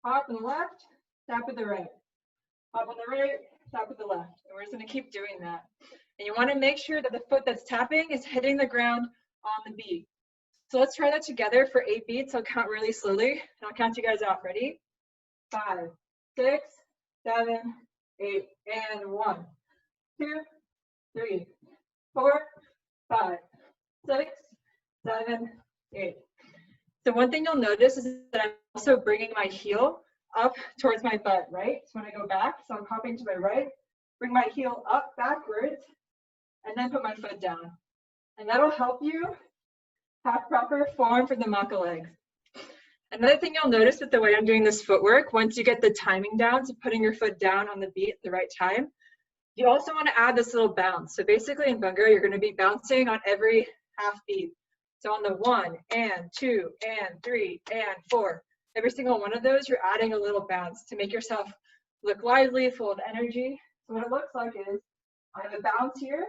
hop on the left, tap with the right. Hop on the right, tap with the left. And we're just gonna keep doing that. And you wanna make sure that the foot that's tapping is hitting the ground on the beat. So let's try that together for 8 beats. I'll count really slowly, and I'll count you guys off. Ready? 5, 6, 7, 8, and 1, 2, 3, 4, 5, 6, 7, 8. So one thing you'll notice is that I'm also bringing my heel up towards my butt, right? So when I go back, so I'm hopping to my right, bring my heel up backwards, and then put my foot down. And that'll help you have proper form for the Maca legs. Another thing you'll notice with the way I'm doing this footwork, once you get the timing down, so putting your foot down on the beat at the right time, you also want to add this little bounce. So basically in Bhangra, you're going to be bouncing on every half beat. So on the 1 and 2 and 3 and 4, every single one of those, you're adding a little bounce to make yourself look lively, full of energy. So what it looks like is I have a bounce here,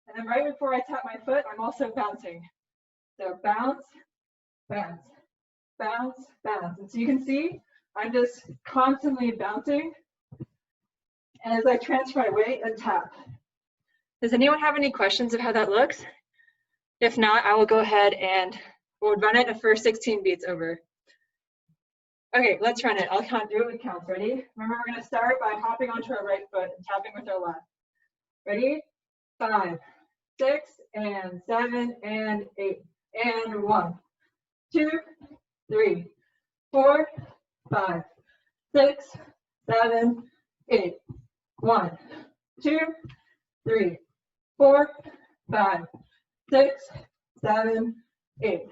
and then right before I tap my foot, I'm also bouncing. So bounce, bounce, bounce, bounce. And so you can see I'm just constantly bouncing. And as I transfer my weight and tap. Does anyone have any questions of how that looks? If not, I will go ahead and we'll run it the first 16 beats over. Okay, let's run it. I'll do it with counts. Ready? Remember, we're going to start by hopping onto our right foot and tapping with our left. Ready? 5, 6, and 7, and 8, and 1, 2, 3, 4, 5, 6, 7, 8. 1, 2, 3, 4, 5, 6, 7, 8. Does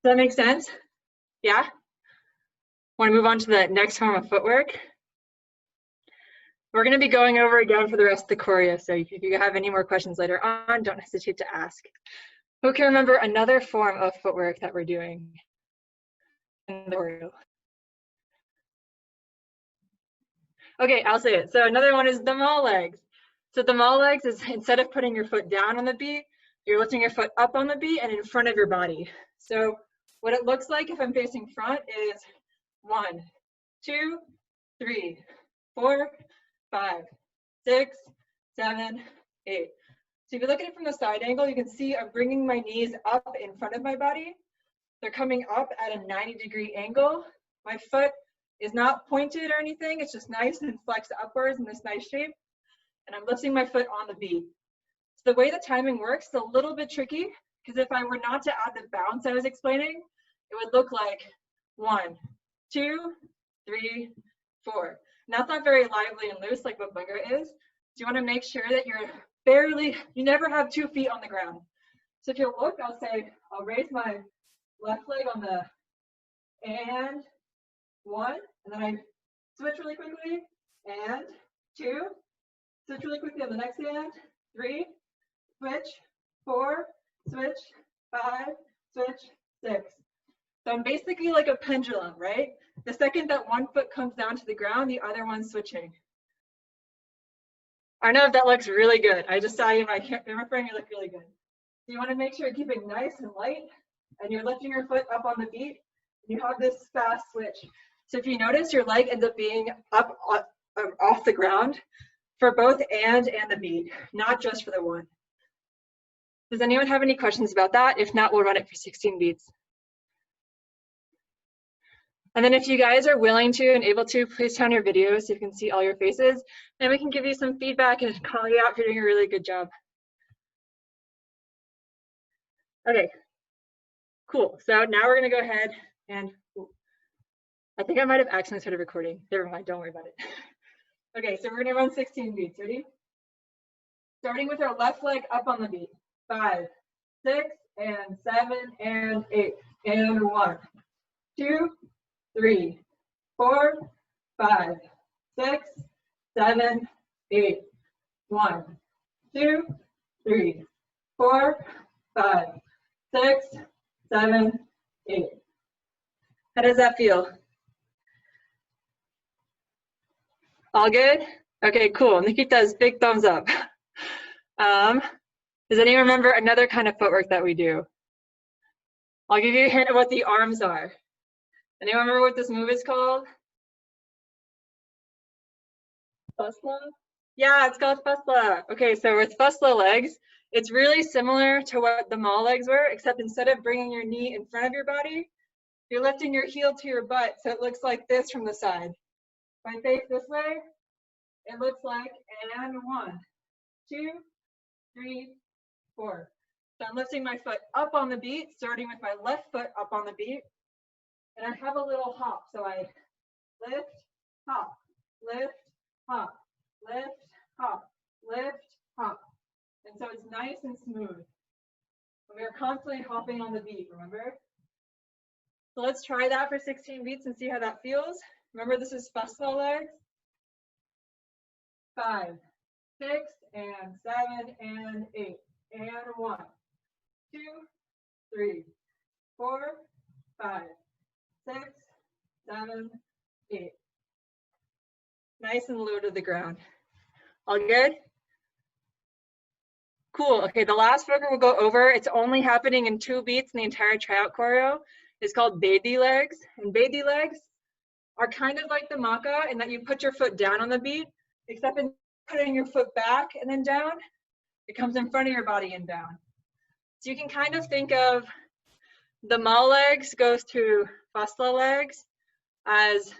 that make sense? Yeah? Want to move on to the next form of footwork? We're going to be going over again for the rest of the choreo, so if you have any more questions later on, don't hesitate to ask. Who can remember another form of footwork that we're doing in the choreo? Okay, I'll say it. So another one is the mall legs. So the mall legs is instead of putting your foot down on the beat, you're lifting your foot up on the beat and in front of your body. So what it looks like if I'm facing front is 1, 2, 3, 4, 5, 6, 7, 8. So if you look at it from the side angle, you can see I'm bringing my knees up in front of my body. They're coming up at a 90-degree angle. My foot is not pointed or anything. It's just nice and flexed upwards in this nice shape. And I'm lifting my foot on the beat. So the way the timing works is a little bit tricky because if I were not to add the bounce I was explaining, it would look like 1, 2, 3, 4. And that's not very lively and loose like what Bhangra is. So you want to make sure that you never have 2 feet on the ground. So if you look, I'll raise my left leg on the and 1, and then I switch really quickly, and 2, switch really quickly on the next hand, 3, switch, 4, switch, 5, switch, 6. So I'm basically like a pendulum, right? The second that one foot comes down to the ground, the other one's switching. I know if that looks really good. I just saw you in my camera frame, you look really good. So you want to make sure you're keeping nice and light, and you're lifting your foot up on the beat. You have this fast switch. So if you notice, your leg ends up being up off the ground for both and the beat, not just for the one. Does anyone have any questions about that? If not, we'll run it for 16 beats. And then if you guys are willing to and able to, please turn your videos so you can see all your faces, and we can give you some feedback and call you out for doing a really good job. Okay, cool. So now we're gonna go ahead and, I think I might have accidentally started recording. Never mind, don't worry about it. Okay, so we're gonna run 16 beats, ready? Starting with our left leg up on the beat. 5, 6, and 7, and 8, and 1, 2, 3, 4, 5, 6, 7, 8, 1, 2, 3, 4, 5, 6, 7, 8. How does that feel? All good? Okay, cool. Nikita's big thumbs up. Does anyone remember another kind of footwork that we do? I'll give you a hint of what the arms are. Anyone remember what this move is called? Fesla? Yeah, it's called Fesla. Okay, so with Fesla legs, it's really similar to what the mall legs were, except instead of bringing your knee in front of your body, you're lifting your heel to your butt, so it looks like this from the side. If I face this way, it looks like, and 1, 2, 3, 4. So I'm lifting my foot up on the beat, starting with my left foot up on the beat, and I have a little hop. So I lift, hop, lift, hop, lift, hop, lift, hop. And so it's nice and smooth. We are constantly hopping on the beat, remember? So let's try that for 16 beats and see how that feels. Remember, this is Fesla legs. 5, 6, and 7, and 8, and 1, 2, 3, 4, 5, 6, 7, 8. Nice and low to the ground. All good? Cool. Okay, the last figure we'll go over, it's only happening in 2 beats in the entire tryout choreo. It's called baby legs. And baby legs are kind of like the Maca in that you put your foot down on the beat, except in putting your foot back and then down, it comes in front of your body and down. So you can kind of think of the mall legs goes to Fesla legs as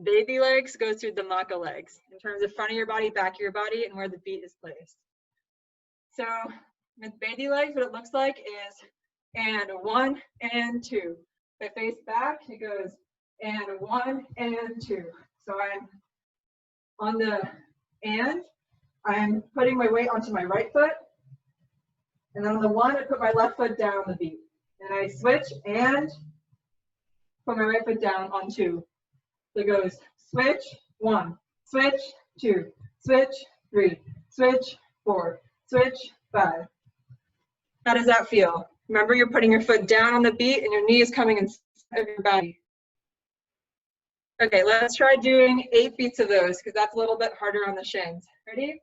baby legs goes to the Maca legs in terms of front of your body, back of your body, and where the beat is placed. So with baby legs, what it looks like is and 1 and 2. If I face back, it goes and 1 and 2. So I'm on the and, I'm putting my weight onto my right foot. And then on the 1, I put my left foot down on the beat. And I switch and put my right foot down on 2. So it goes switch, 1, switch, 2, switch, 3, switch, 4, switch, 5. How does that feel? Remember, you're putting your foot down on the beat and your knee is coming in front of your body. Okay, let's try doing 8 beats of those because that's a little bit harder on the shins. Ready?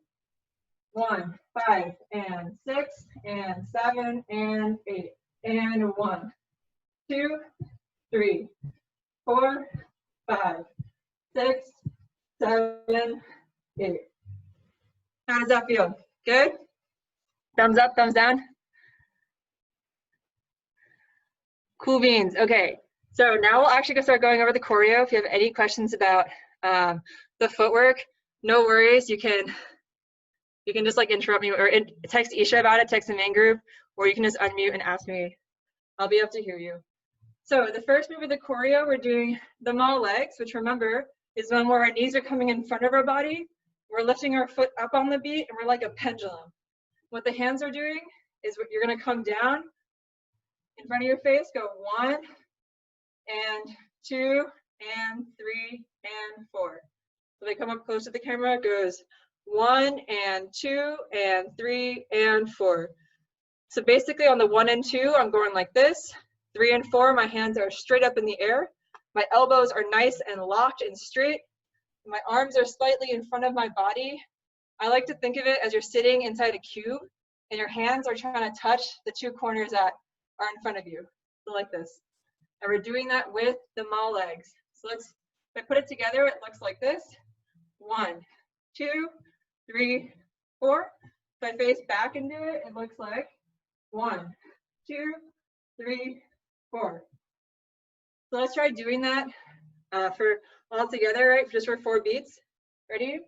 1, 5, and 6, and 7, and 8, and 1, 2, 3, 4, 5, 6, 7, 8. How does that feel? Good? Thumbs up, thumbs down? Cool beans. Okay, so now we'll actually start going over the choreo. If you have any questions about the footwork, no worries. You can just like interrupt me or text Isha about it, text the main group, or you can just unmute and ask me. I'll be able to hear you. So the first move of the choreo, we're doing the mall legs, which remember is one where our knees are coming in front of our body. We're lifting our foot up on the beat and we're like a pendulum. What the hands are doing is what you're gonna come down in front of your face, go 1 and 2 and 3 and 4. So they come up close to the camera, it goes 1 and 2 and 3 and 4. So basically on the 1 and 2, I'm going like this. 3 and 4, my hands are straight up in the air. My elbows are nice and locked and straight. My arms are slightly in front of my body. I like to think of it as you're sitting inside a cube and your hands are trying to touch the 2 corners that are in front of you. So like this. And we're doing that with the mall legs. So if I put it together, it looks like this. 1, 2, 3, 4. If I face back and do it, it looks like 1, 2, 3, 4. So let's try doing that for all together, right? Just for 4 beats. Ready?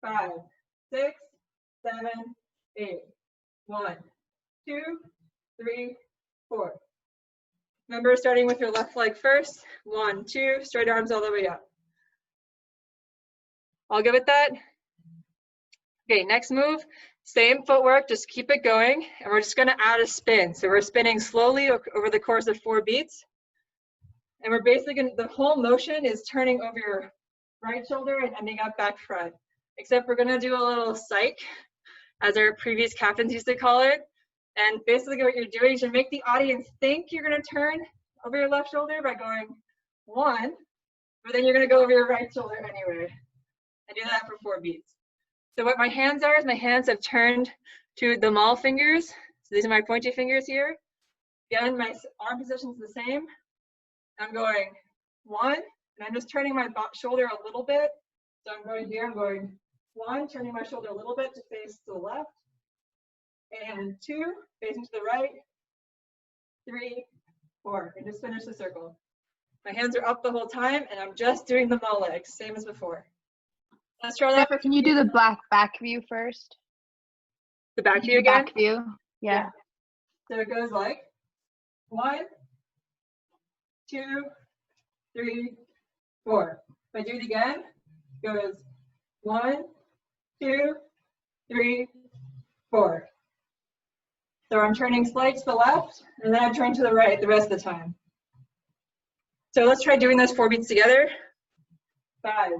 5, 6, 7, 8. 1, 2, 3, 4. Remember, starting with your left leg first. 1, 2, straight arms all the way up. All good with that? Okay, next move, same footwork, just keep it going. And we're just gonna add a spin. So we're spinning slowly over the course of 4 beats. And we're basically the whole motion is turning over your right shoulder and ending up back front. Except we're gonna do a little psych, as our previous captains used to call it. And basically what you're doing is you make the audience think you're gonna turn over your left shoulder by going 1, but then you're gonna go over your right shoulder anyway. And do that for 4 beats. So what my hands are is my hands have turned to the mall fingers. So these are my pointy fingers here. Again, my arm position is the same. I'm going 1, and I'm just turning my shoulder a little bit. So I'm going here, I'm going 1, turning my shoulder a little bit to face to the left, and 2, facing to the right, 3, 4, and just finish the circle. My hands are up the whole time, and I'm just doing the mole legs, same as before. Let's try that. Can you do the back view first? The back view again? Back view, yeah. So it goes like 1, 2, 3, 4. If I do it again, it goes 1, 2, 3, 4. So I'm turning slight to the left, and then I turn to the right the rest of the time. So let's try doing those 4 beats together. 5,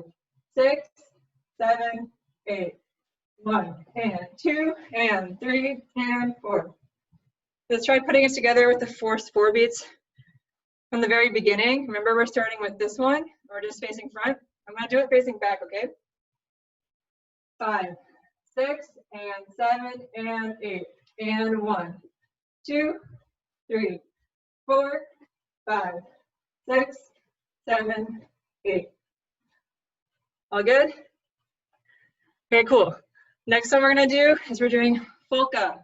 6, 7, 8. 1, and 2, and 3, and 4. Let's try putting it together with the 4 beats from the very beginning. Remember, we're starting with this one. We're just facing front. I'm going to do it facing back, okay? 5, 6, and 7, and 8, and 1, 2, 3, 4, 5, 6, 7, 8. All good? Okay, cool. Next one we're going to do is we're doing Folka.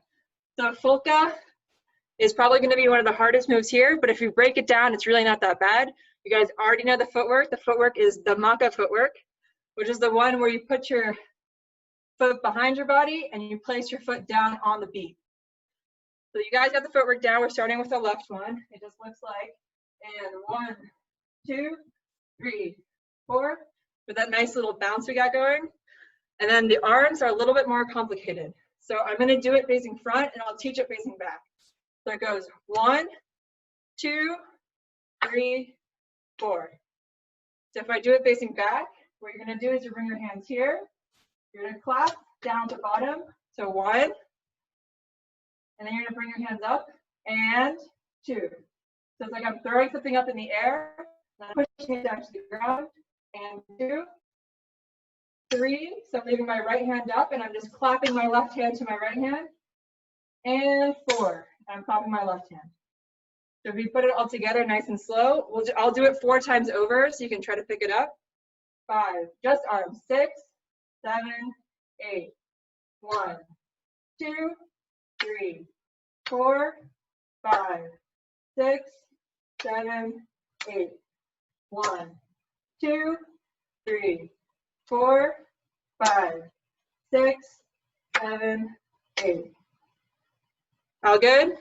So Folka is probably going to be one of the hardest moves here, but if you break it down, it's really not that bad. You guys already know the footwork. The footwork is the Maca footwork, which is the one where you put your foot behind your body and you place your foot down on the beat. So you guys got the footwork down. We're starting with the left one. It just looks like, and 1, 2, 3, 4, with that nice little bounce we got going. And then the arms are a little bit more complicated. So I'm going to do it facing front, and I'll teach it facing back. So it goes 1, 2, 3, 4. So if I do it facing back, what you're going to do is you bring your hands here. You're going to clap down to bottom. So 1. And then you're going to bring your hands up, and 2. So it's like I'm throwing something up in the air, and I'm pushing it down to the ground, and 2. 3, so I'm leaving my right hand up and I'm just clapping my left hand to my right hand. And 4, I'm clapping my left hand. So if you put it all together nice and slow, I'll do it 4 times over so you can try to pick it up. 5, just arms. 6, 7, 8. 1, 2, 3, 4, 5, 6, 7, 8. 1, 2, 3, 4, 5, 6, 7, 8. All good?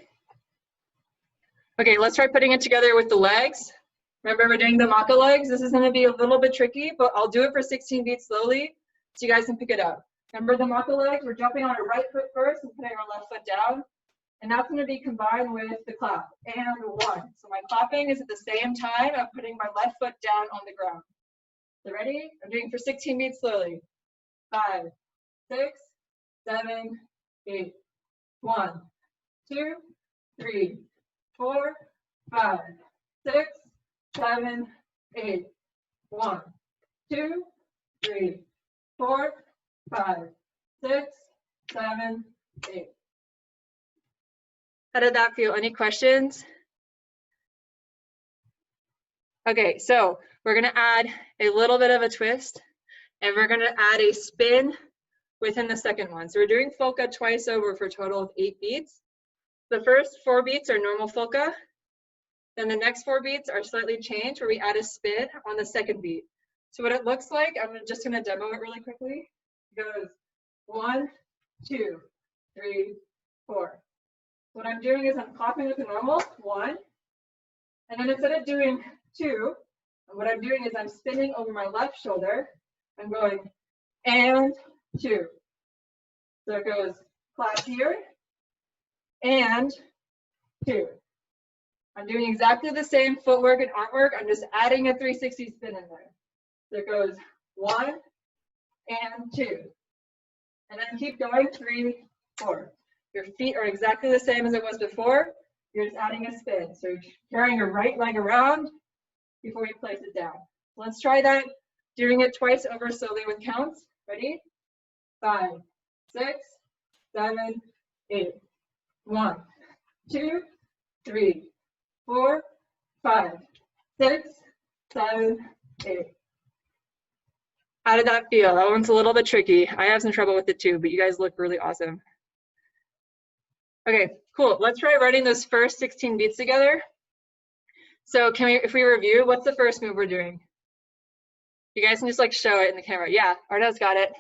Okay, let's try putting it together with the legs. Remember, we're doing the Maca legs. This is going to be a little bit tricky, but I'll do it for 16 beats slowly so you guys can pick it up. Remember the Maca legs? We're jumping on our right foot first and putting our left foot down. And that's going to be combined with the clap. And 1. So my clapping is at the same time of putting my left foot down on the ground. So ready? I'm doing for 16 beats slowly. 5, 6, 7, 8. 1, 2, 3, 4, 5, 6, 7, 8. 1, 2, 3, 4, 5, 6, 7, 8. How did that feel? Any questions? Okay, so we're going to add a little bit of a twist, and we're going to add a spin within the second one. So we're doing Folka twice over for a total of 8 beats. The first 4 beats are normal Folka. Then the next 4 beats are slightly changed, where we add a spin on the second beat. So what it looks like, I'm just going to demo it really quickly. It goes 1, 2, 3, 4. What I'm doing is I'm clapping with the normal 1, and then instead of doing 2, what I'm doing is I'm spinning over my left shoulder. I'm going and 2. So it goes clap here and 2. I'm doing exactly the same footwork and artwork. I'm just adding a 360 spin in there. So it goes 1 and 2. And then keep going 3, 4. Your feet are exactly the same as it was before. You're just adding a spin. So you're carrying your right leg around before you place it down. So let's try that, doing it twice over slowly with counts. Ready? 5, 6, 7, 8. 1, 2, 3, 4, 5, 6, 7, 8. How did that feel? That one's a little bit tricky. I have some trouble with it too, but you guys look really awesome. Okay, cool. Let's try running those first 16 beats together. So can we, if we review, what's the first move we're doing? You guys can just like show it in the camera. Yeah, Arna's got it.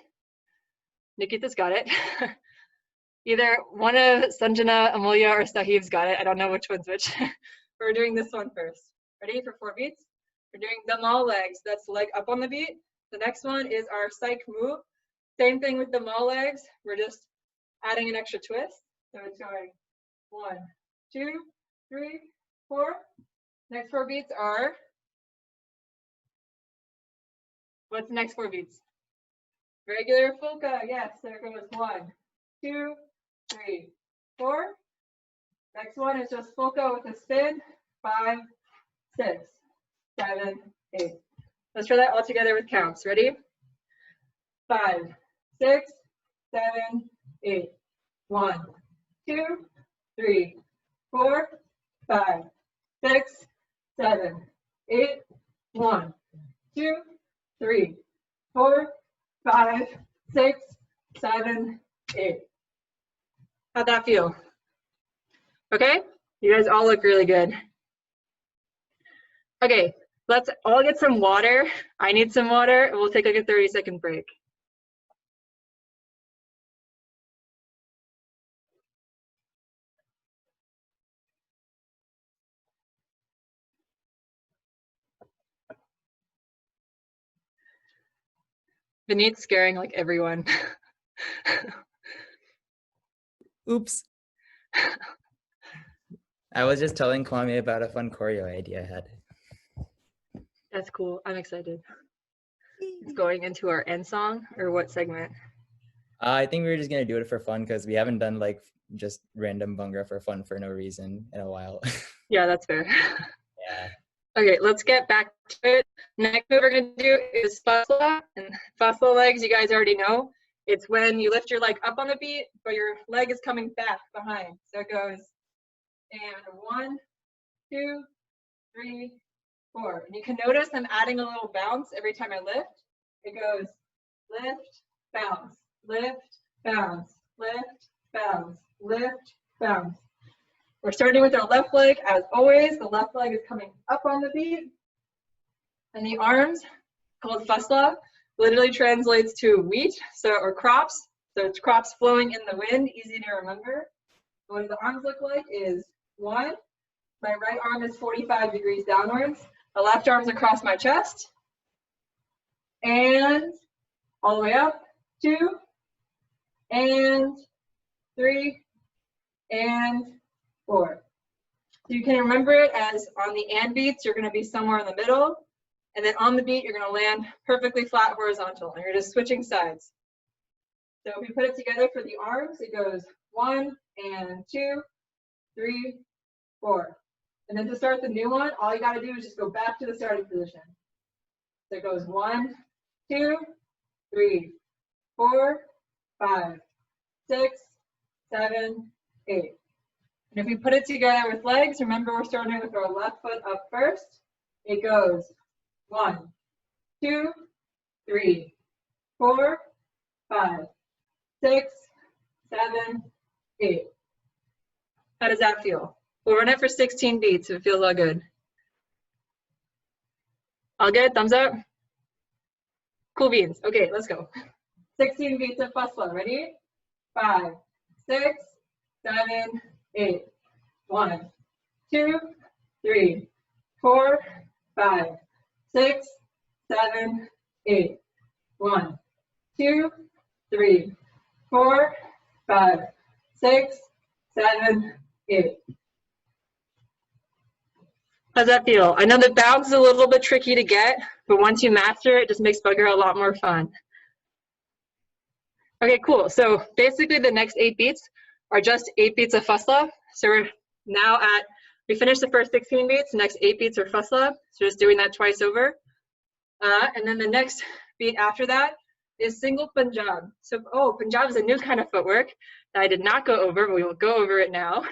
Nikita's got it. Either one of Sanjana, Amulya, or Sahib's got it. I don't know which one's which. We're doing this one first. Ready for 4 beats? We're doing the mall legs. That's leg up on the beat. The next one is our psych move. Same thing with the mall legs. We're just adding an extra twist. So it's going 1, 2, 3, 4. Next 4 beats are, what's the next 4 beats? Regular Folka, yes, there goes 1, 2, 3, 4. Next one is just Folka with a spin, 5, 6, 7, 8. Let's try that all together with counts. Ready? 5, 6, 7, 8. 1, 2, 3, 4, 5, 6, 7, 8. 1, 2, 3, 4, 5, 6, 7, 8. How'd that feel? Okay, you guys all look really good. Okay, let's all get some water. I need some water, and we'll take like a 30-second break. Vinit's scaring like everyone. Oops. I was just telling Kwame about a fun choreo idea I had. That's cool. I'm excited. It's going into our end song, or what segment? I think we were just gonna do it for fun because we haven't done like just random Bhangra for fun for no reason in a while. Yeah, that's fair. Yeah. Okay, let's get back to it. Next move we're gonna do is Fesla. And Fesla legs, you guys already know. It's when you lift your leg up on the beat, but your leg is coming back behind. So it goes, and 1, 2, 3, 4. And you can notice I'm adding a little bounce every time I lift. It goes lift, bounce, lift, bounce, lift, bounce, lift, bounce. We're starting with our left leg as always. The left leg is coming up on the beat. And the arms, called Fesla, literally translates to wheat, or crops. So it's crops flowing in the wind, easy to remember. What the arms look like is 1, my right arm is 45 degrees downwards. The left arm's across my chest. And all the way up, 2, and 3, and 4. So you can remember it as on the and beats, you're gonna be somewhere in the middle. And then on the beat, you're gonna land perfectly flat horizontal, and you're just switching sides. So if we put it together for the arms, it goes 1, and 2, 3, 4. And then to start the new one, all you gotta do is just go back to the starting position. So it goes 1, 2, 3, 4, 5, 6, 7, 8. And if we put it together with legs, remember we're starting with our left foot up first. It goes 1, 2, 3, 4, 5, 6, 7, 8. How does that feel? We'll run it for 16 beats if it feels all good. All good? Thumbs up? Cool beans. Okay, let's go. 16 beats of Fesla. Ready? 5, 6, 7, 8. 1, 2, 3, 4, 5, 6, 7, 8. 1, 2, 3, 4, 5, 6, 7, 8. How's that feel? I know the bounce is a little bit tricky to get, but once you master it, it just makes Bhangra a lot more fun. Okay, cool. So basically the next 8 beats are just 8 beats of Fesla. So we're now we finished the first 16 beats, the next 8 beats are Fesla. So just doing that twice over. And then the next beat after that is single punjab. So, punjab is a new kind of footwork that I did not go over, but we will go over it now.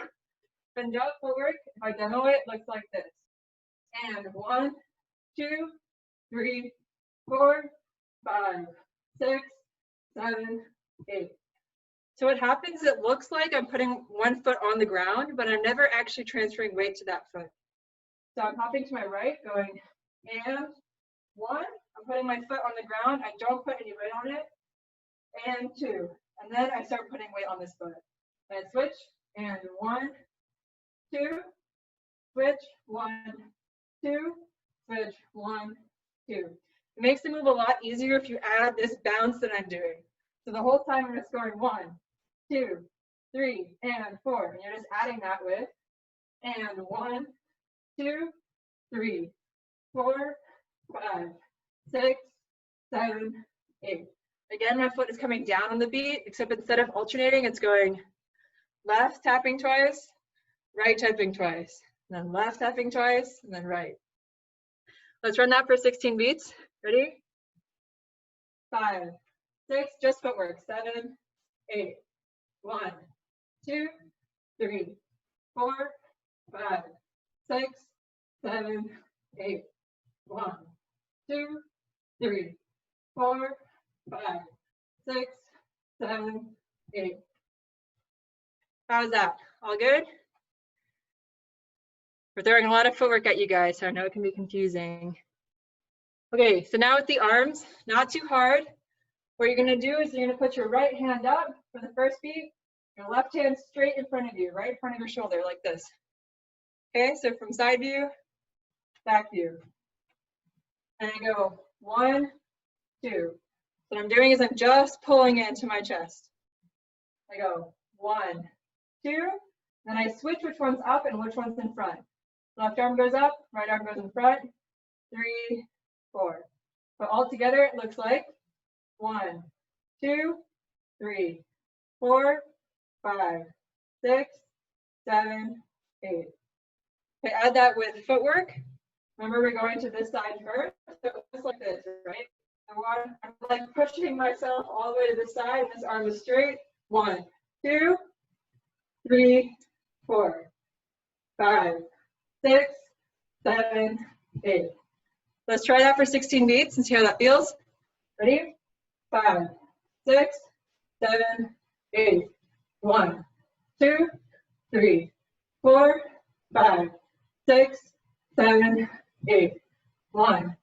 Punjab footwork, if I demo it, looks like this. And 1, 2, 3, 4, 5, 6, 7, 8. So what happens, it looks like I'm putting one foot on the ground, but I'm never actually transferring weight to that foot. So I'm hopping to my right, going and 1. I'm putting my foot on the ground. I don't put any weight on it. And 2. And then I start putting weight on this foot. And I switch and 1, 2, switch, 1, 2, switch, 1, 2. It makes the move a lot easier if you add this bounce that I'm doing. So the whole time I'm just going 1, 2, 3, and 4. And you're just adding that with and 1, 2, 3, 4, 5, 6, 7, 8. Again, my foot is coming down on the beat, except instead of alternating, it's going left tapping twice, right tapping twice, and then left tapping twice, and then right. Let's run that for 16 beats. Ready? 5, 6, just footwork. 7, 8. 1, 2, 3, 4, 5, 6, 7, 8. 1, 2, 3, 4, 5, 6, 7, 8. How's that? All good? We're throwing a lot of footwork at you guys, so I know it can be confusing. Okay, so now with the arms, not too hard. What you're gonna do is you're gonna put your right hand up for the first beat, your left hand straight in front of you, right in front of your shoulder, like this. Okay, so from side view, back view. And I go 1, 2. What I'm doing is I'm just pulling into my chest. I go 1, 2, then I switch which one's up and which one's in front. Left arm goes up, right arm goes in front, 3, 4. But all together it looks like 1, 2, 3, 4, 5, 6, 7, 8. Okay, add that with footwork. Remember, we're going to this side first. So it's like this, right? I'm like pushing myself all the way to this side, and this arm is straight. 1, 2, 3, 4, 5, 6, 7, 8. Let's try that for 16 beats and see how that feels. Ready? 5, 6, 7, 8. 1, 2, 3, 4, 5, 6, 7, 8. 1,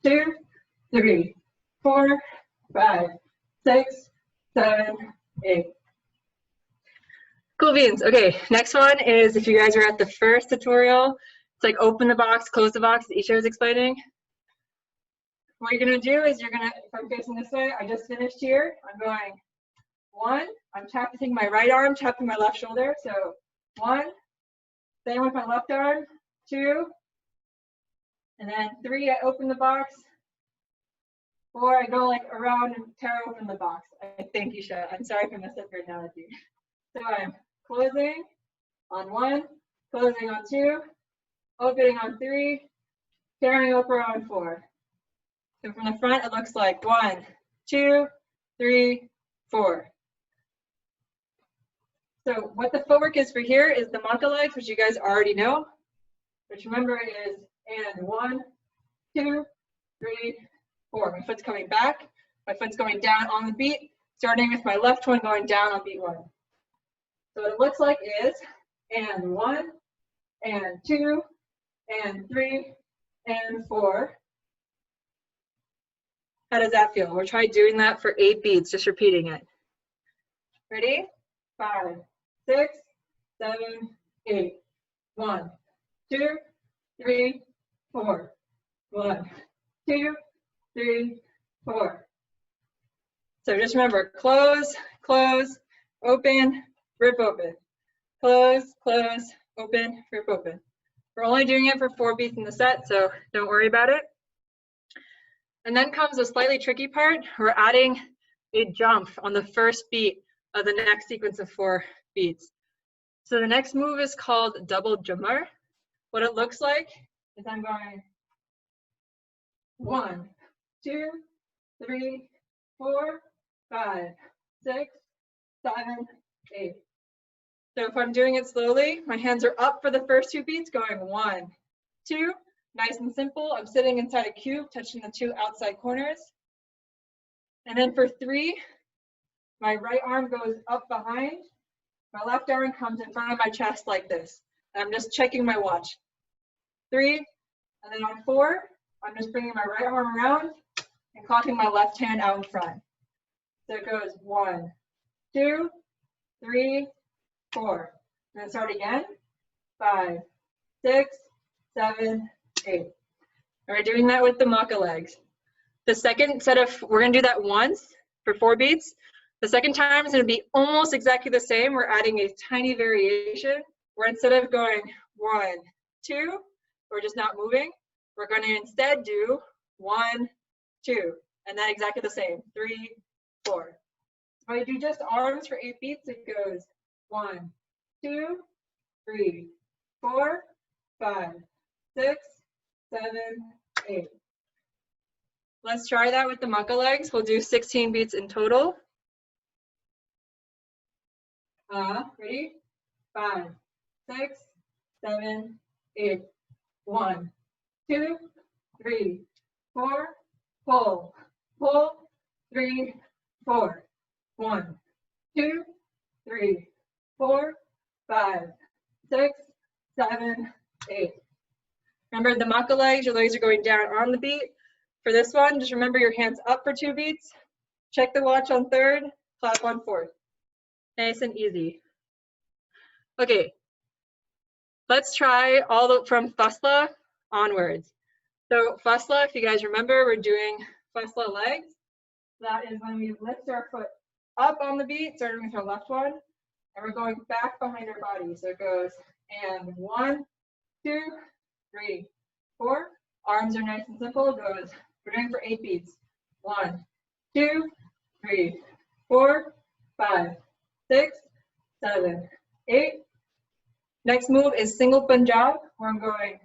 2, 3, 4, 5, 6, 7, 8. Cool beans. Okay, next one is if you guys are at the first tutorial, it's like open the box, close the box that Isha was explaining. What you're gonna do is you're gonna, if I'm facing this way, I just finished here. I'm going 1, I'm tapping my right arm, tapping my left shoulder. So 1, same with my left arm, 2, and then 3, I open the box. 4, I go like around and tear open the box. I think you should. I'm sorry if I messed up your analogy. So I'm closing on 1, closing on 2, opening on 3, tearing open on 4. So from the front, it looks like 1, 2, 3, 4. So what the footwork is for here is the Maca legs, which you guys already know. Which remember is and 1, 2, 3, 4. My foot's coming back. My foot's going down on the beat, starting with my left one going down on beat 1. So what it looks like is and 1, and 2, and 3, and 4. How does that feel? We'll try doing that for 8 beats, just repeating it. Ready? 5, 6, 7, 8. 1, 2, 3, 4. 1, 2, 3, 4. So just remember, close, close, open, rip open. Close, close, open, rip open. We're only doing it for 4 beats in the set, so don't worry about it. And then comes a slightly tricky part. We're adding a jump on the first beat of the next sequence of 4 beats. So the next move is called double jummer. What it looks like is I'm going 1, 2, 3, 4, 5, 6, 7, 8. So if I'm doing it slowly, my hands are up for the first 2 beats, going 1, 2, Nice and simple. I'm sitting inside a cube, touching the two outside corners. And then for 3, my right arm goes up behind. My left arm comes in front of my chest like this. And I'm just checking my watch. 3, and then on 4, I'm just bringing my right arm around and clocking my left hand out in front. So it goes 1, 2, 3, 4. And then start again. 5, 6, 7, 8. And we're doing that with the Maca legs. The second set of, we're gonna do that once for 4 beats. The second time is gonna be almost exactly the same. We're adding a tiny variation where instead of going 1, 2, we're just not moving. We're gonna instead do 1, 2, and then exactly the same, 3, 4. So if I do just arms for 8 beats, it goes 1, 2, 3, 4, 5, 6, 7, 8. Let's try that with the Maca legs. We'll do 16 beats in total. Ready? 5, 6, 7, 8. 1, 2, 3, 4, pull, pull, 3, 4. 1, 2, 3, 4, 5, 6, 7, 8. Remember the Maca legs, your legs are going down on the beat. For this one, just remember your hands up for 2 beats. Check the watch on 3rd, clap on 4th. Nice and easy. Okay, let's try all from Fesla onwards. So Fesla, if you guys remember, we're doing Fesla legs. That is when we lift our foot up on the beat, starting with our left one, and we're going back behind our body. So it goes, and 1, 2, 3, 4. Arms are nice and simple. It goes, we're doing for 8 beats. 1, 2, 3, 4, 5, 6, 7, 8. Next move is single punjab, where I'm going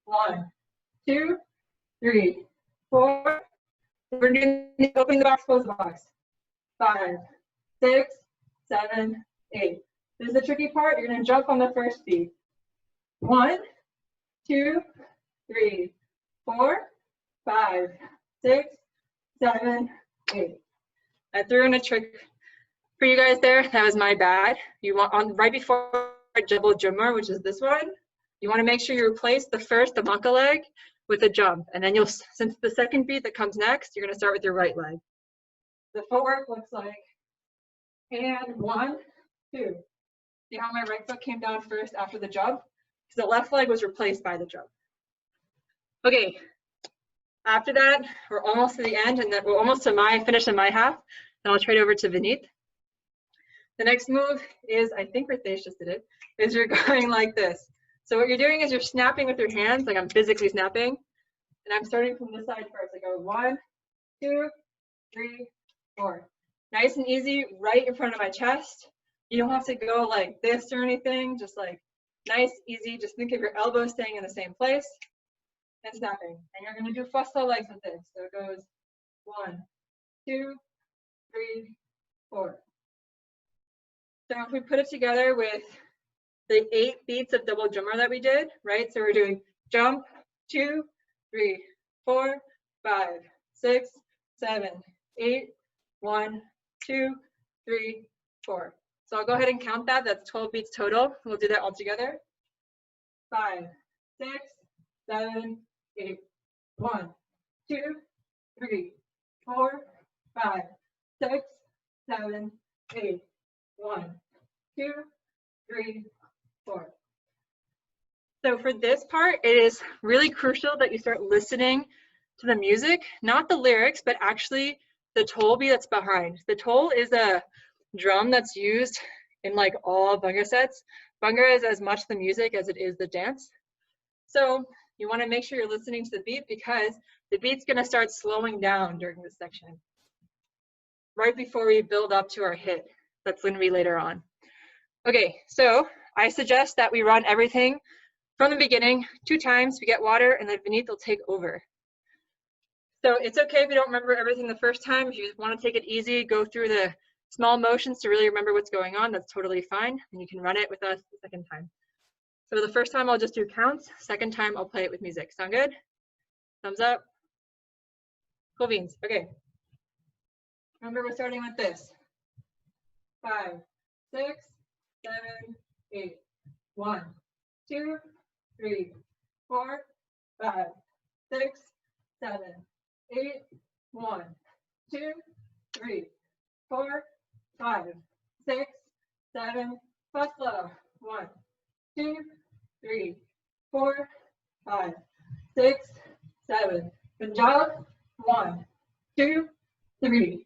1, 2, 3, 4. We're doing opening the box, close the box. 5, 6, 7, 8. This is the tricky part. You're going to jump on the first beat. 1, 2, 3, 4, 5, 6, 7, 8. I threw in a trick for you guys there. That was my bad. You want on right before double jumper, which is this one. You want to make sure you replace the Maca leg with a jump, and then you'll, since the second beat that comes next, you're going to start with your right leg. The footwork looks like, and 1, 2. See how my right foot came down first after the jump? Because the left leg was replaced by the jump. Okay, after that, we're almost to the end, and then we're almost to my finish in my half, and I'll trade over to Vineet. The next move is, I think Ritesh just did it, is you're going like this. So what you're doing is you're snapping with your hands, like I'm physically snapping, and I'm starting from this side first. I go 1, 2, 3, 4. Nice and easy, right in front of my chest. You don't have to go like this or anything, just like nice, easy. Just think of your elbows staying in the same place and snapping. And you're going to do Fesla legs with this. So it goes 1, 2, 3, 4. So if we put it together with the 8 beats of double drummer that we did, right? So we're doing jump, 2, 3, 4, 5, 6, 7, 8, 1, 2, 3, 4. So I'll go ahead and count that. That's 12 beats total. We'll do that all together. 5, 6, 7, 8. 1, 2, 3, 4, 5, 6, 7, 8. 1, 2, 3, 4. So for this part, it is really crucial that you start listening to the music, not the lyrics, but actually the tol beat that's behind. The tol is a drum that's used in like all Bhangra sets. Bhangra is as much the music as it is the dance. So you want to make sure you're listening to the beat because the beat's going to start slowing down during this section, right before we build up to our hit. That's going to be later on. Okay, so I suggest that we run everything from the beginning 2 times. We get water, and then Vineet will take over. So it's okay if you don't remember everything the first time. If you want to take it easy, go through the small motions to really remember what's going on, that's totally fine. And you can run it with us the second time. So the first time I'll just do counts. Second time I'll play it with music. Sound good? Thumbs up. Cool beans. Okay. Remember, we're starting with this. 5, 6, 7, 8. 1, 2, 3, 4, 5, 6, 7, 8. 1, 2, 3, 4, 5, 6, 7. Fesla. 1, 2, 3, 4, 5, 6, 7. Punjab. 1, 2, 3,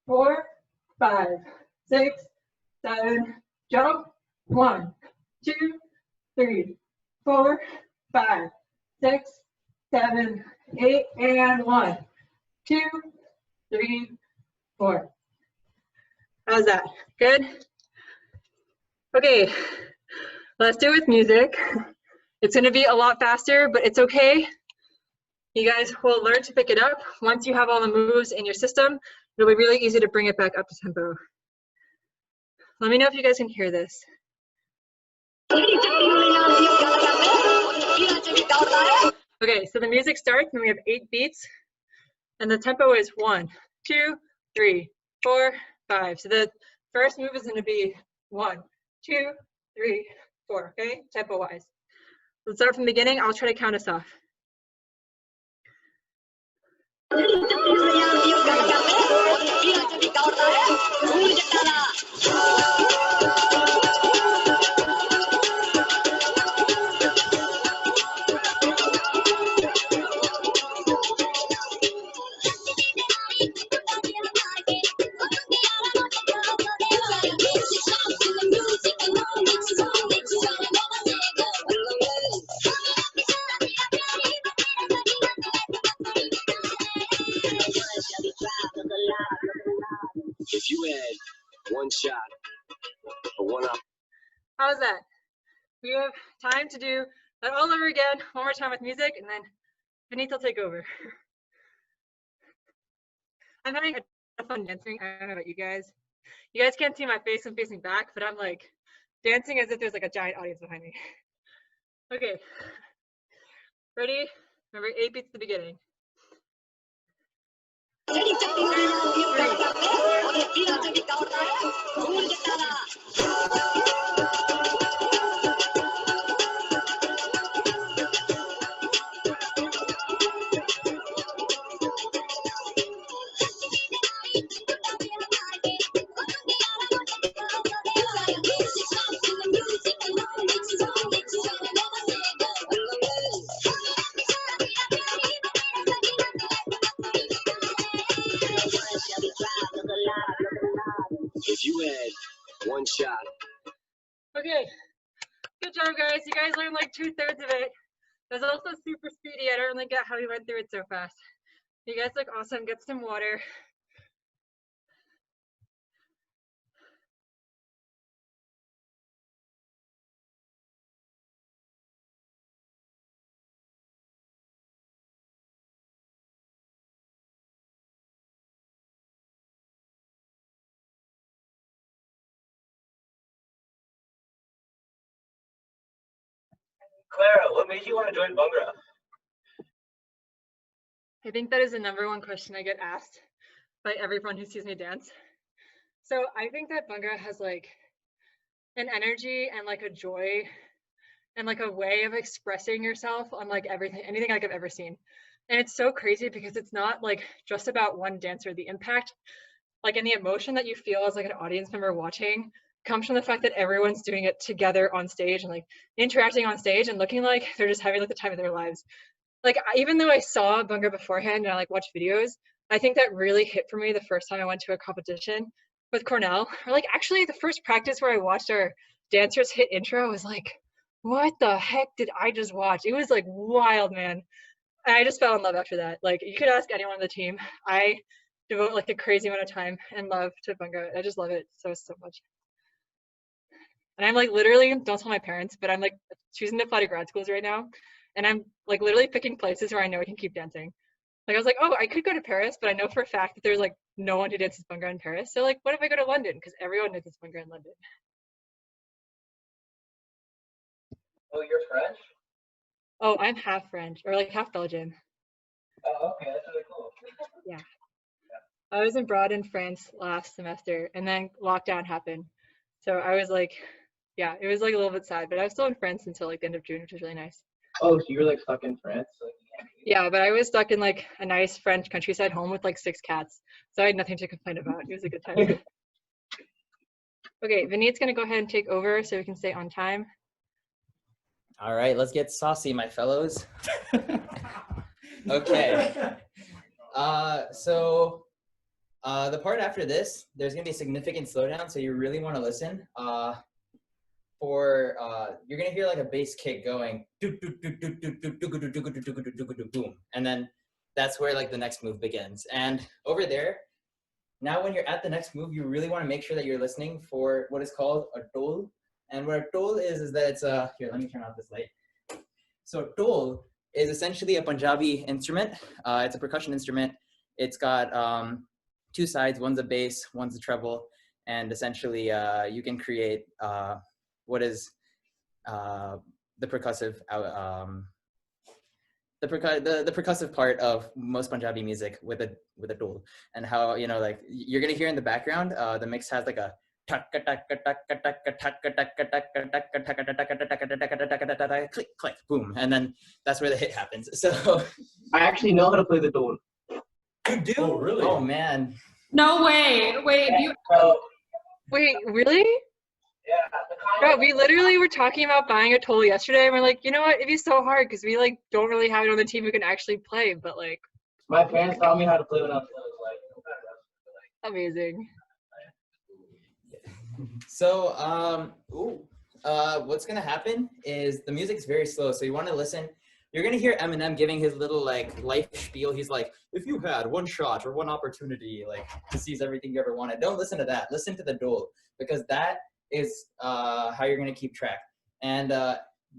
4, 5, 6, 7. Jump. 1, 2, 3, 4, 5, 6, 7, 8, and 1, 2, 3, 4. How's that? Good? Okay, let's do it with music. It's going to be a lot faster, but it's okay. You guys will learn to pick it up. Once you have all the moves in your system, it'll be really easy to bring it back up to tempo. Let me know if you guys can hear this. Okay, so the music starts and we have 8 beats, and the tempo is 1, 2, 3, 4, 5. So the first move is going to be 1, 2, 3, 4. Okay, tempo wise. Let's start from the beginning. I'll try to count us off. If you had one shot or one up. How's that? We have time to do that all over again, one more time with music, and then Benito will take over. I'm having a fun dancing. I don't know about you guys. You guys can't see my face. I'm facing back, but I'm like dancing as if there's like a giant audience behind me. Okay. Ready? Remember, 8 beats at the beginning. If you had one shot. Okay. Good job, guys. You guys learned like 2/3 of it. That's also super speedy. I don't really get how we went through it so fast. You guys look awesome. Get some water. Clara, what made you want to join Bhangra? I think that is the #1 question I get asked by everyone who sees me dance. So I think that Bhangra has like an energy and like a joy and like a way of expressing yourself unlike anything like I've ever seen. And it's so crazy because it's not like just about one dancer. The impact, like, and the emotion that you feel as like an audience member watching comes from the fact that everyone's doing it together on stage and like interacting on stage and looking like they're just having like the time of their lives. Like, even though I saw Bhangra beforehand and I like watched videos, I think that really hit for me the first time I went to a competition with Cornell. Or like actually the first practice where I watched our dancers hit intro was like, what the heck did I just watch? It was like wild, man. I just fell in love after that. Like, you could ask anyone on the team. I devote like a crazy amount of time and love to Bhangra. I just love it so much. And I'm like literally, don't tell my parents, but I'm like choosing to apply to grad schools right now. And I'm like literally picking places where I know I can keep dancing. Like, I was like, oh, I could go to Paris, but I know for a fact that there's like no one who dances Bhangra in Paris. So like, what if I go to London? Because everyone dances Bhangra in London. Oh, you're French? Oh, I'm half French, or like half Belgian. Oh, okay, that's really cool. Yeah. I was abroad in France last semester, and then lockdown happened. So I was like, yeah, it was like a little bit sad, but I was still in France until like the end of June, which was really nice. Oh, so you were like stuck in France? Like, Yeah, but I was stuck in like a nice French countryside home with like 6 cats. So I had nothing to complain about. It was a good time. Okay, Vinny's gonna go ahead and take over so we can stay on time. all right, let's get saucy, my fellows. Okay. So the part after this, there's gonna be a significant slowdown, so you really want to listen. You're gonna hear like a bass kick going, boom, and then that's where like the next move begins. And over there, now when you're at the next move, you really want to make sure that you're listening for what is called a tol. And what a tol is that it's here. Let me turn off this light. So tol is essentially a Punjabi instrument. It's a percussion instrument. It's got 2 sides. One's a bass, one's a treble, and essentially you can create what is the percussive the percussive part of most Punjabi music with a tol, and how like you're gonna hear in the background the mix has like a click click boom, and then that's where the hit happens. So I actually know how to play the tol. You do? Oh, really? Oh man. No way. Wait, you Wait, really? Yeah, Bro, we literally were talking about buying a tol yesterday, and we're like, you know what? It'd be so hard because we like don't really have it on the team who can actually play, but like, my parents taught me how to play when I was like. amazing. So, what's gonna happen is the music's very slow, so you want to listen. You're gonna hear Eminem giving his little like life spiel. He's like, if you had one shot or one opportunity, like to seize everything you ever wanted, don't listen to that. Listen to the tol, because that is how you're gonna keep track. And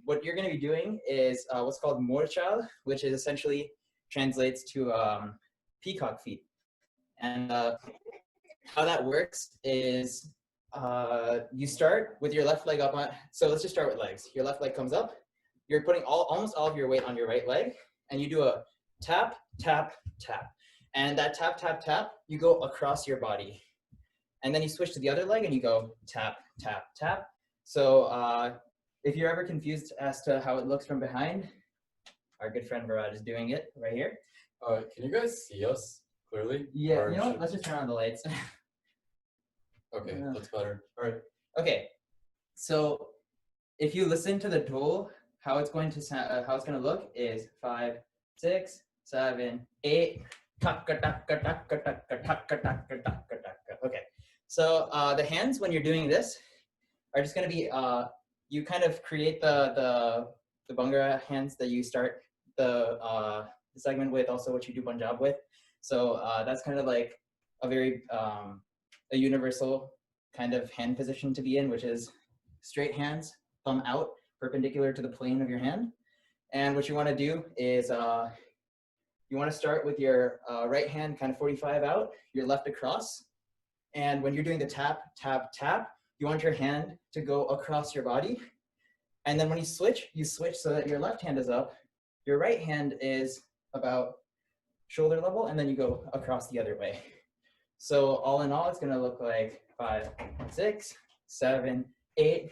what you're gonna be doing is what's called morchal, which is essentially translates to peacock feet. And how that works is you start with your left leg up on, so let's just start with legs. Your left leg comes up, you're putting almost all of your weight on your right leg, and you do a tap, tap, tap. And that tap, tap, tap, you go across your body. And then you switch to the other leg and you go tap, tap, tap. So if you're ever confused as to how it looks from behind, our good friend Varad is doing it right here. Can you guys see us clearly? Yeah, Or you know what? should- Let's just turn on the lights. Okay, Yeah. that's better. All right. Okay, so if you listen to the tol, how it's going to sound, how it's going to look is 5, 6, 7, 8. Okay, so the hands when you're doing this are just going to be you kind of create the Bhangra hands that you start the segment with, also what you do punjab with. So that's kind of like a very a universal kind of hand position to be in, which is straight hands, thumb out, perpendicular to the plane of your hand. And what you want to do is you want to start with your right hand kind of 45 out, your left across. And when you're doing the tap, tap, tap, you want your hand to go across your body. And then when you switch so that your left hand is up, your right hand is about shoulder level, and then you go across the other way. So all in all, it's going to look like 5, 6, 7, 8.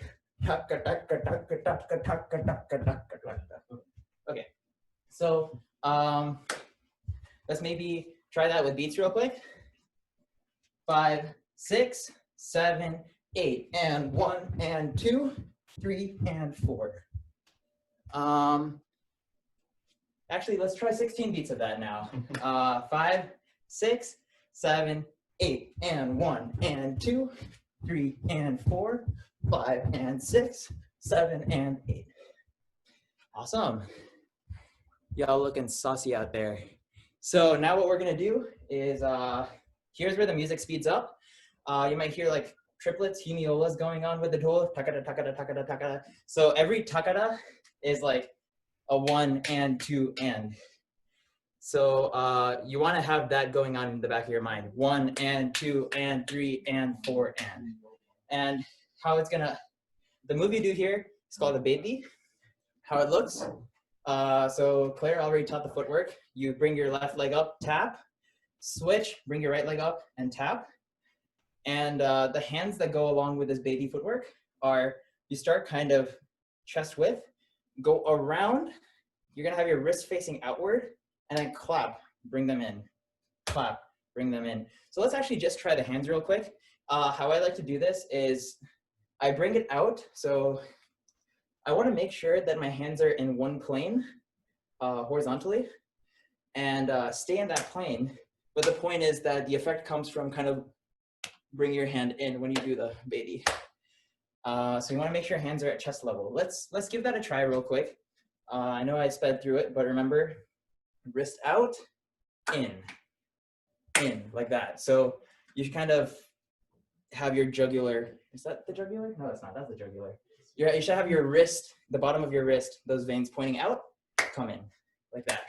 Okay, so let's maybe try that with beats real quick. 5, 6, 7, 8, and 1, and 2, 3, and 4. Actually, let's try 16 beats of that now. 5, 6, 7, 8, and 1, and 2, 3, and 4, 5, and 6, 7, and 8. Awesome. Y'all looking saucy out there. So now what we're gonna do is, here's where the music speeds up. You might hear like triplets, hemiolas going on with the tol, takada, takada, takada, takada. So every takada is like a 1 and 2 and. So you want to have that going on in the back of your mind. 1 and 2 and 3 and 4 and. And how it's gonna, the move you do here is called a baby. how it looks. So Claire already taught the footwork. You bring your left leg up, tap, switch, bring your right leg up and tap. And the hands that go along with this baby footwork are, you start kind of chest width, go around, you're gonna have your wrist facing outward, and then clap, bring them in, clap, bring them in. So let's actually just try the hands real quick. How I like to do this is I bring it out. So I wanna make sure that my hands are in one plane horizontally and stay in that plane. But the point is that the effect comes from kind of bring your hand in when you do the baby. So you wanna make sure your hands are at chest level. Let's give that a try real quick. I know I sped through it, but remember, wrist out, in, like that. So you should kind of have your jugular, is that the jugular? No, it's not, that's the jugular. You should have your wrist, the bottom of your wrist, those veins pointing out, come in, like that.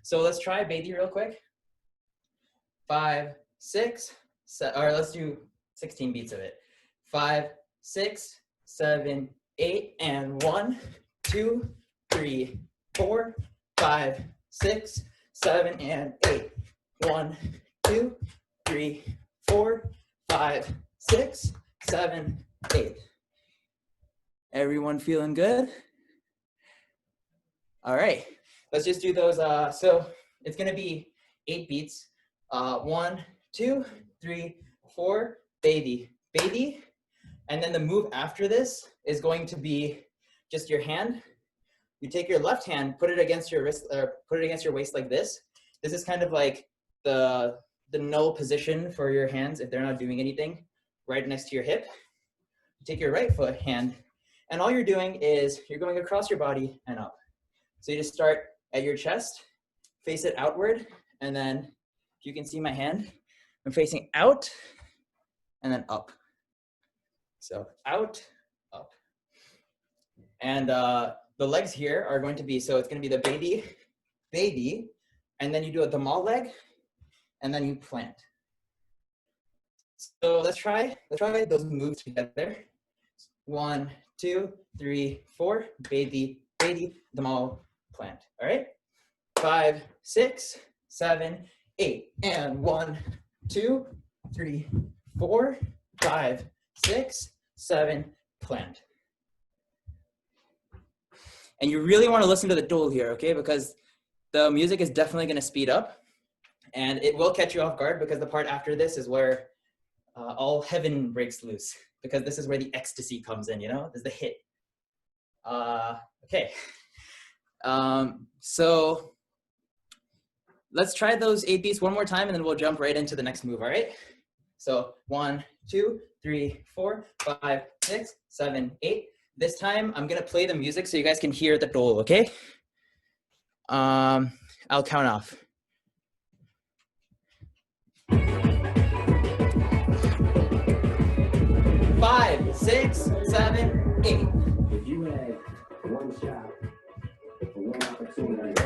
So let's try baby real quick. 5, 6, 7, or let's do 16 beats of it. 5, 6, 7, 8, and 1, 2, 3, 4, 5, 6, 7, and 8. 1, 2, 3, 4, 5, 6, 7, 8. Everyone feeling good? All right, let's just do those. So it's gonna be 8 beats. 1, 2, 3, 4, baby, baby. And then the move after this is going to be just your hand. You take your left hand, put it against your wrist, or put it against your waist like this. This is kind of like the null position for your hands if they're not doing anything, right next to your hip. You take your right foot hand, and all you're doing is you're going across your body and up. So you just start at your chest, face it outward, and then if you can see my hand, I'm facing out and then up. So out, up. And the legs here are going to be, so it's going to be the baby, baby, and then you do a damal leg, and then you plant. So let's try those moves together. 1, 2, 3, 4, baby, baby, damal, plant. All right? 5, 6, 7, 8, and 1, 2, 3, 4, 5, 6, 7, plant. And you really want to listen to the dole here, okay? Because the music is definitely going to speed up, and it will catch you off guard because the part after this is where all heaven breaks loose, because this is where the ecstasy comes in, you know? There's the hit. Okay. So let's try those 8 beats one more time, and then we'll jump right into the next move, all right? So 1, 2, 3, 4, 5, 6, 7, 8. This time I'm gonna play the music so you guys can hear the dole, okay? I'll count off. 5, 6, 7, 8. If you had one shot for one opportunity to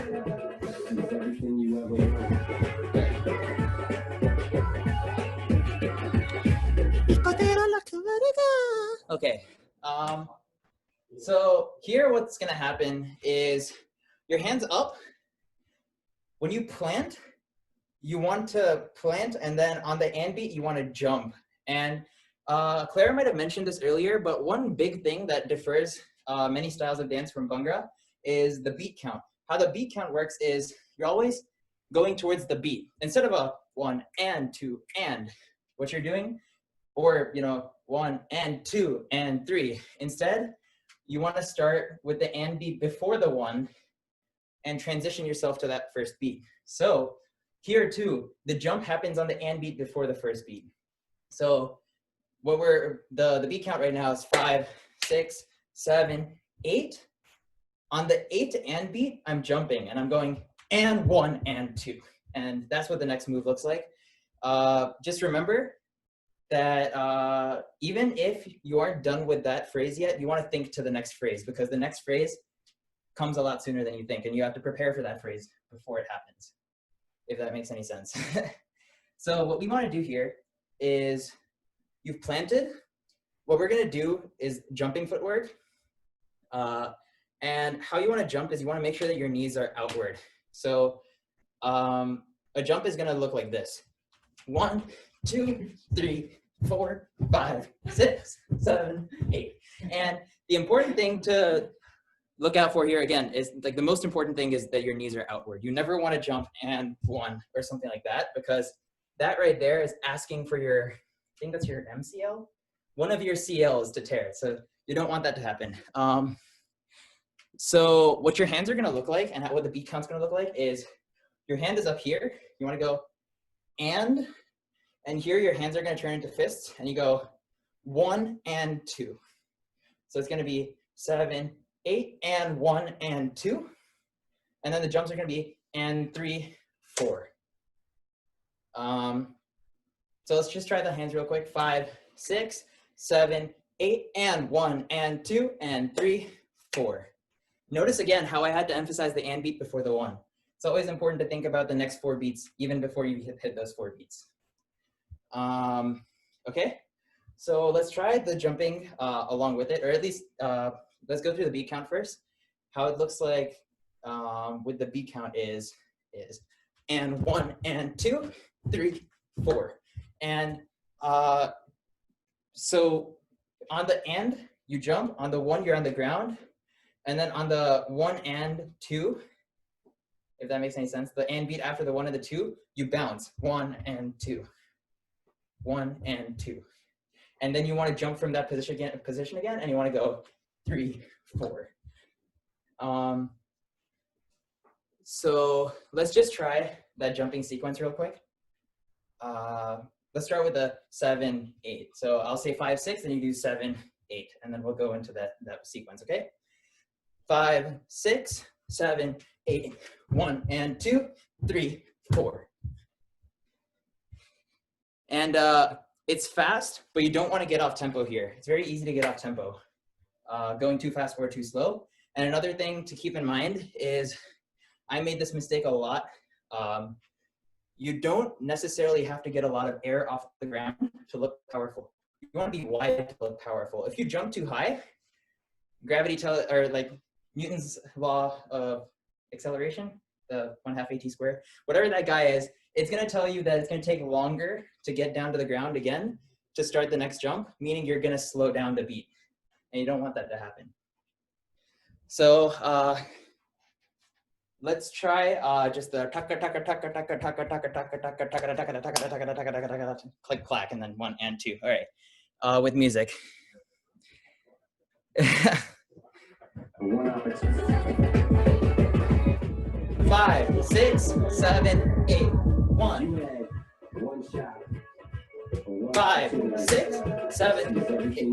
use everything you ever wanted. Okay. So here what's gonna happen is your hands up. When you plant, you want to plant, and then on the and beat, you want to jump. And Clara might have mentioned this earlier, but one big thing that differs many styles of dance from Bhangra is the beat count. How the beat count works is you're always going towards the beat. Instead of a 1 and 2 and, what you're doing, or 1 and 2 and 3. Instead, you want to start with the and beat before the 1 and transition yourself to that first beat. So here too, the jump happens on the and beat before the first beat. So what the beat count right now is 5, 6, 7, 8. On the 8 and beat, I'm jumping and I'm going and 1 and 2. And that's what the next move looks like. Just remember that even if you aren't done with that phrase yet, you want to think to the next phrase, because the next phrase comes a lot sooner than you think, and you have to prepare for that phrase before it happens, if that makes any sense. So what we want to do here is, you've planted. What we're going to do is jumping footwork. And how you want to jump is you want to make sure that your knees are outward. So a jump is going to look like this. 1, 2, 3, 4, 5, 6, 7, 8. And the important thing to look out for here again is like the most important thing is that your knees are outward. You never want to jump and 1 or something like that, because that right there is asking for your, I think that's your MCL, one of your CLs to tear. So you don't want that to happen. So what your hands are going to look like and what the beat count's going to look like is your hand is up here. You want to go and here your hands are going to turn into fists and you go 1 and 2. So it's going to be 7, 8 and 1 and 2. And then the jumps are going to be and 3, 4. So let's just try the hands real quick. 5, 6, 7, 8 and 1 and 2 and 3, 4. Notice again how I had to emphasize the and beat before the 1. It's always important to think about the next 4 beats even before you hit those 4 beats. Okay, so let's try the jumping along with it, or at least let's go through the beat count first. How it looks like with the beat count is and 1 and 2, 3, 4. And so on the and you jump, on the 1 you're on the ground, and then on the 1 and 2, if that makes any sense, the and beat after the 1 and the 2, you bounce 1 and 2, 1 and 2. And then you want to jump from that position again, and you want to go 3, 4. So let's just try that jumping sequence real quick. Let's start with the 7, 8. So I'll say 5, 6, and you do 7, 8, and then we'll go into that sequence, okay? 5, 6, 7, 8, 1 and 2, 3, 4. And it's fast, but you don't want to get off tempo here. It's very easy to get off tempo, going too fast or too slow. And another thing to keep in mind is I made this mistake a lot. You don't necessarily have to get a lot of air off the ground to look powerful. You want to be wide to look powerful. If you jump too high, gravity or like Newton's law of acceleration, the 1/2 AT squared, whatever that guy is, it's going to tell you that it's going to take longer to get down to the ground again to start the next jump, meaning you're going to slow down the beat, and you don't want that to happen. So let's try just the taka taka taka taka taka taka taka taka taka taka taka taka taka taka click clack, and then 1 and 2. All right, with music. 5, 6, 7, 8, 1. 5, 6, 7, 8.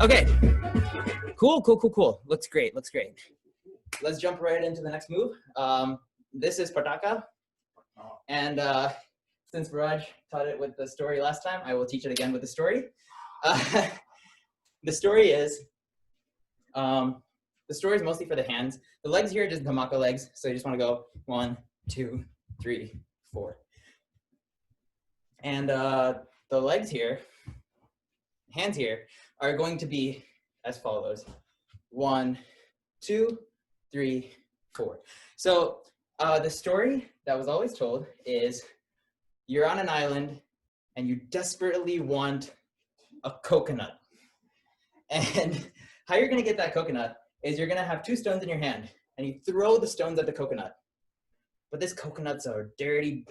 Okay. Cool. Looks great. Let's jump right into the next move. This is Partaka. And since Viraj taught it with the story last time, I will teach it again with the story. The story is mostly for the hands. The legs here are just the Maca legs. So you just want to go 1, 2, 3, 4. And the legs here, hands here, are going to be as follows. 1, 2, 3, 4. So the story that was always told is you're on an island and you desperately want a coconut. And how you're gonna get that coconut is you're gonna have 2 stones in your hand and you throw the stones at the coconut. But this coconut's a dirty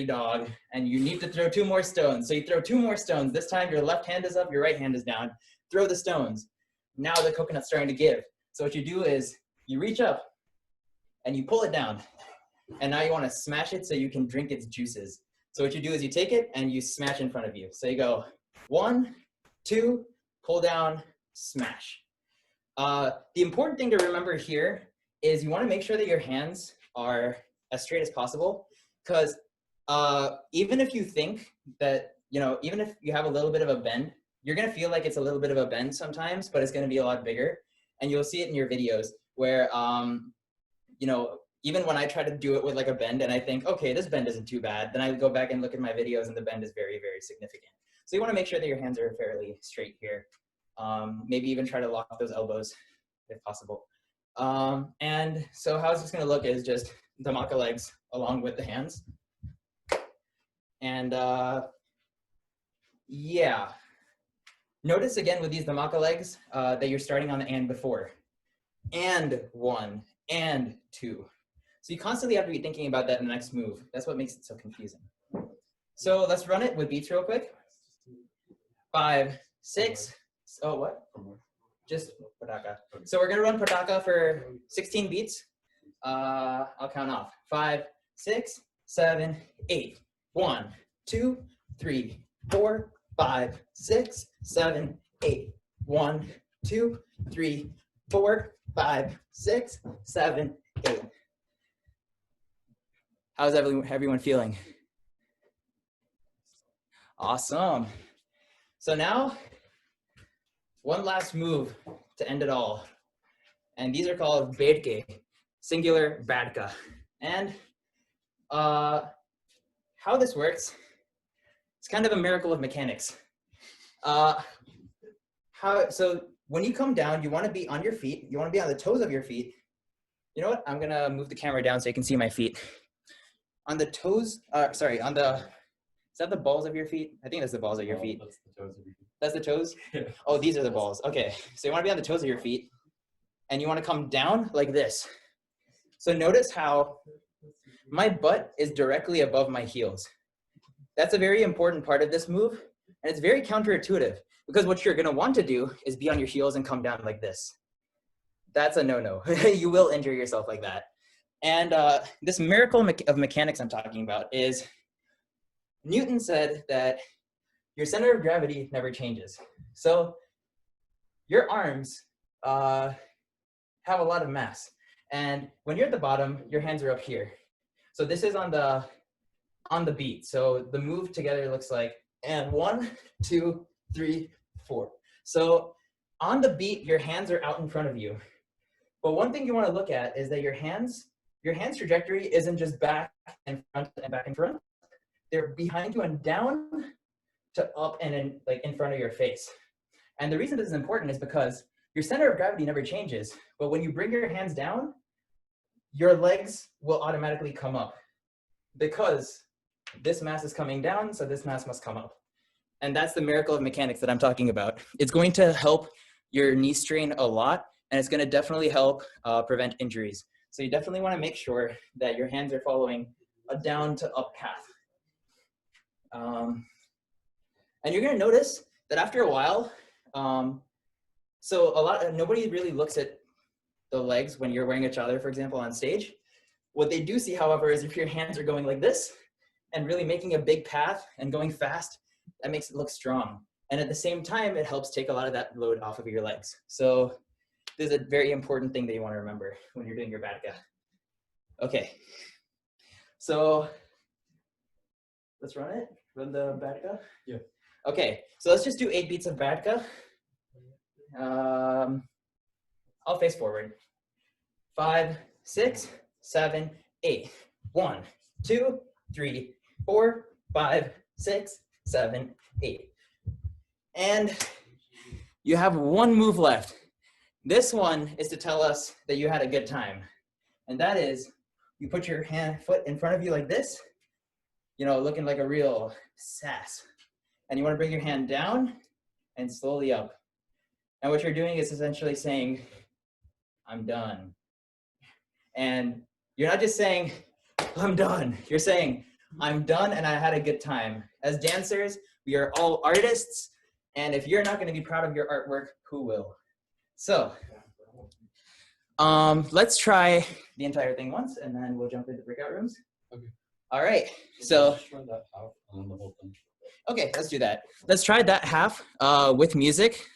dog, and you need to throw 2 more stones. So you throw 2 more stones. This time your left hand is up, your right hand is down. Throw the stones. Now the coconut's starting to give. So what you do is you reach up and you pull it down. And now you want to smash it so you can drink its juices. So what you do is you take it and you smash in front of you. So you go 1, 2, pull down, smash. The important thing to remember here is you want to make sure that your hands are as straight as possible, because even if you think that, even if you have a little bit of a bend, you're going to feel like it's a little bit of a bend sometimes, but it's going to be a lot bigger. And you'll see it in your videos where, even when I try to do it with like a bend and I think, okay, this bend isn't too bad, then I go back and look at my videos and the bend is very, very significant. So you want to make sure that your hands are fairly straight here. Maybe even try to lock those elbows if possible. And so how it's just going to look is just the Maca legs along with the hands. And yeah. Notice again with these the Maca legs that you're starting on the and before. And 1, and 2. So you constantly have to be thinking about that in the next move. That's what makes it so confusing. So let's run it with beats real quick. 5, 6. Oh, what? Just Partaka. So we're gonna run Partaka for 16 beats. I'll count off. 5, 6, 7, 8. 1, 2, 3, 4, 5, 6, 7, 8. 1, 2, 3, 4, 5, 6, 7, 8. How's everyone feeling? Awesome. So now, one last move to end it all. And these are called Bedke, singular Badka. And how this works, it's kind of a miracle of mechanics. So when you come down, you want to be on your feet. You want to be on the toes of your feet. You know what? I'm going to move the camera down so you can see my feet. On the toes, sorry, on the, is that the balls of your feet? I think that's the balls of your feet. That's the toes of your feet. That's the toes? Yeah. Oh, these are the balls. Okay. So you want to be on the toes of your feet. And you want to come down like this. So notice how my butt is directly above my heels. That's a very important part of this move. And it's very counterintuitive because what you're going to want to do is be on your heels and come down like this. That's a no-no. You will injure yourself like that. And this miracle of mechanics I'm talking about is Newton said that your center of gravity never changes. So your arms have a lot of mass. And when you're at the bottom, your hands are up here. So this is on the beat. So the move together looks like, and 1, 2, 3, 4. So on the beat, your hands are out in front of you. But one thing you want to look at is that your hands trajectory isn't just back and front and back and front. They're behind you and down to up and in front of your face. And the reason this is important is because your center of gravity never changes, but when you bring your hands down, your legs will automatically come up because this mass is coming down, so this mass must come up. And that's the miracle of mechanics that I'm talking about. It's going to help your knee strain a lot, and it's going to definitely help prevent injuries. So you definitely want to make sure that your hands are following a down to up path. And you're going to notice that after a while, nobody really looks at the legs when you're wearing a chador, for example, on stage. What they do see, however, is if your hands are going like this and really making a big path and going fast, that makes it look strong. And at the same time, it helps take a lot of that load off of your legs. So this is a very important thing that you want to remember when you're doing your Partaka. Okay, so let's run it. Run the Partaka? Yeah. Okay, so let's just do 8 beats of Partaka. I'll face forward. 5, 6, 7, 8. 1, 2, 3, 4, 5, 6, 7, 8. And you have one move left. This one is to tell us that you had a good time. And that is, you put your foot in front of you like this, looking like a real sass. And you want to bring your hand down and slowly up. And what you're doing is essentially saying, I'm done. And you're not just saying, I'm done. You're saying, I'm done and I had a good time. As dancers, we are all artists. And if you're not going to be proud of your artwork, who will? So let's try the entire thing once and then we'll jump into breakout rooms. Okay. All right. So Just run that half and then the whole thing. okay, let's do that. Let's try that half with music.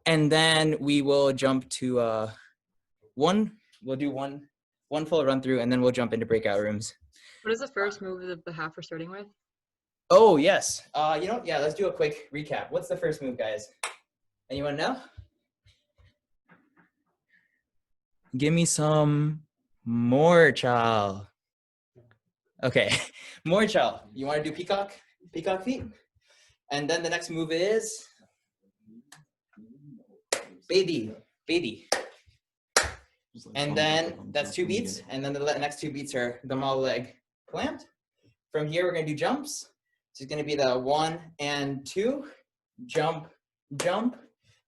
And then we will jump to we'll do one full run through and then we'll jump into breakout rooms. What is the first move of the half we're starting with? Oh, yes. Yeah, let's do a quick recap. What's the first move, guys? Anyone know? Give me some more chow. Okay, more chow. You want to do peacock? Peacock feet? And then the next move is baby. And then that's 2 beats. And then the next 2 beats are the mall leg plant. From here, we're gonna do jumps. So it's gonna be the 1 and 2, jump, jump,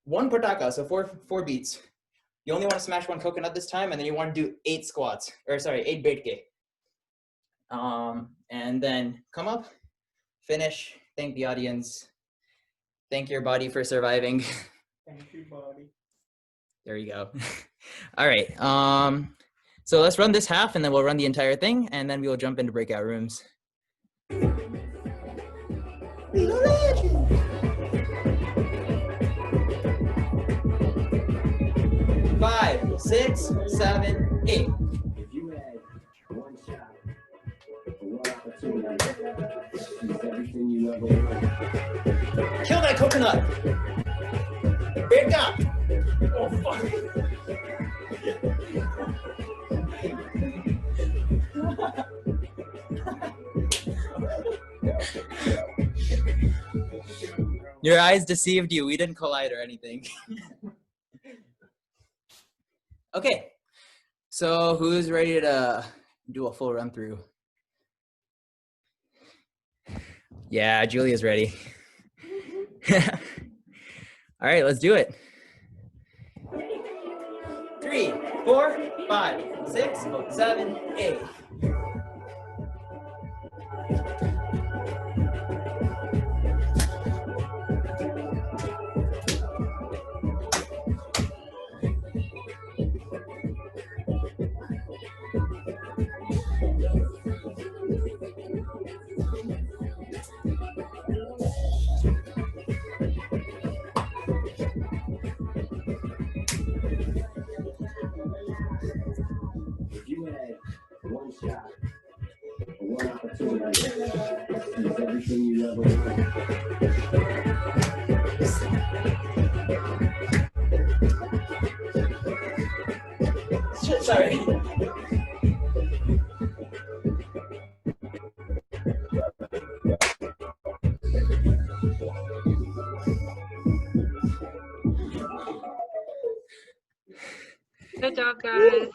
1 Partaka, so 4 beats. You only want to smash 1 coconut this time, and then you want to do 8 squats, or sorry, 8 baitke. And then come up, finish, thank the audience, thank your body for surviving. Thank you, body. There you go. All right, so let's run this half, and then we'll run the entire thing, and then we will jump into breakout rooms. 5, 6, 7, 8. If you had one shot for one opportunity, it's everything you ever wanted. Kill that coconut. Break up. Oh, fuck. Your eyes deceived you. We didn't collide or anything. Okay. So who's ready to do a full run through? Yeah, Julia's ready. All right, let's do it. 3, 4, 5, 6, 7, 8. If you had one shot for one opportunity, it's everything you ever wanted. Sorry. Good job, guys.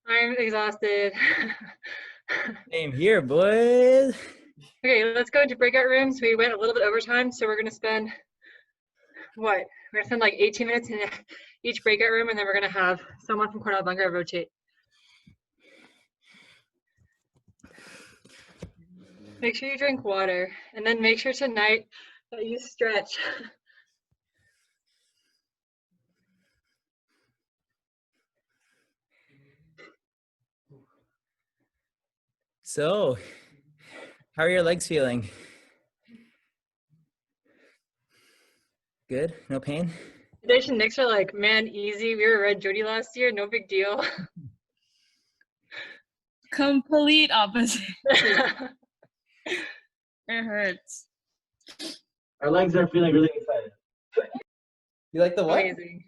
I'm exhausted. Same here, boys. Okay, let's go into breakout rooms. We went a little bit overtime, so we're gonna spend what? We're gonna spend like 18 minutes in each breakout room, and then we're gonna have someone from Cornell Bhangra rotate. Make sure you drink water, and then make sure tonight that you stretch. So, how are your legs feeling? Good? No pain? Foundation Knicks are like, man, easy. We were Red Jody last year, no big deal. Complete opposite. It hurts. Our legs are feeling really excited. You like the what? Amazing.